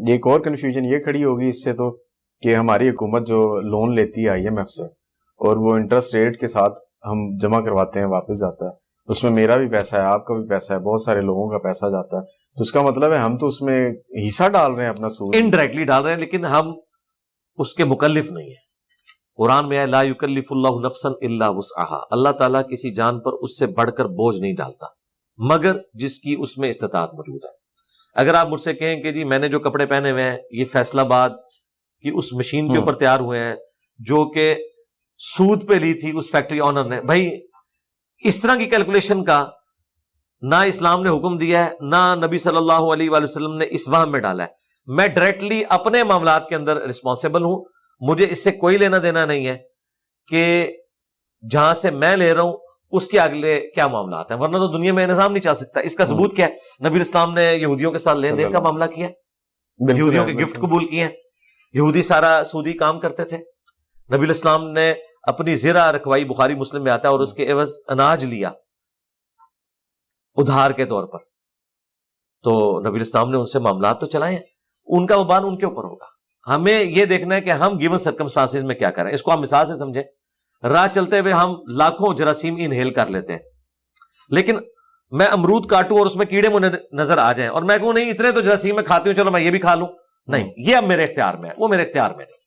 ایک اور کنفیوژن یہ کھڑی ہوگی اس سے تو کہ ہماری حکومت جو لون لیتی ہے IMF سے اور وہ انٹرسٹ ریٹ کے ساتھ ہم جمع کرواتے ہیں واپس جاتا ہے, اس میں میرا بھی پیسہ ہے, آپ کا بھی پیسہ ہے, بہت سارے لوگوں کا پیسہ جاتا ہے, تو اس کا مطلب ہے ہم تو اس میں حصہ ڈال رہے ہیں اپنا سود, انڈائریکٹلی ڈال رہے ہیں, لیکن ہم اس کے مکلف نہیں ہیں. قرآن میں ہے لا یکلف اللہ نفسا الا وسعها, اللہ تعالیٰ کسی جان پر اس سے بڑھ کر بوجھ نہیں ڈالتا مگر جس کی اس میں استطاعت موجود ہے. اگر آپ مجھ سے کہیں کہ جی میں نے جو کپڑے پہنے ہوئے ہیں یہ فیصل آباد کی اس مشین کے اوپر تیار ہوئے ہیں جو کہ سود پہ لی تھی اس فیکٹری آنر نے, بھائی اس طرح کی کیلکولیشن کا نہ اسلام نے حکم دیا ہے نہ نبی صلی اللہ علیہ وآلہ وسلم نے اس وہم میں ڈالا ہے. میں ڈائریکٹلی اپنے معاملات کے اندر رسپانسیبل ہوں, مجھے اس سے کوئی لینا دینا نہیں ہے کہ جہاں سے میں لے رہا ہوں اس کے اگلے کیا معاملات ہیں, ورنہ تو دنیا میں نظام نہیں چل سکتا. اس کا ثبوت کیا ہے؟ نبی اسلام نے یہودیوں کے ساتھ لین دین کا معاملہ کیا, یہودیوں کے گفٹ قبول کیے ہیں, یہودی سارا سودی کام کرتے تھے. نبی اسلام نے اپنی زرہ رکھوائی, بخاری مسلم میں آتا ہے, اور اس کے عوض اناج لیا ادھار کے طور پر. تو نبی اسلام نے ان سے معاملات تو چلائے ہیں, ان کا وبال ان کے اوپر ہوگا. ہمیں یہ دیکھنا ہے کہ ہم گیون سرکمسٹانسز میں کیا کریں. اس کو ہم مثال سے سمجھیں, راہ چلتے ہوئے ہم لاکھوں جراثیم انہیل کر لیتے ہیں, لیکن میں امرود کاٹوں اور اس میں کیڑے مجھے نظر آ جائیں اور میں کہوں نہیں اتنے تو جراثیم میں کھاتی ہوں چلو میں یہ بھی کھا لوں, نہیں, یہ اب میرے اختیار میں ہے, وہ میرے اختیار میں نہیں.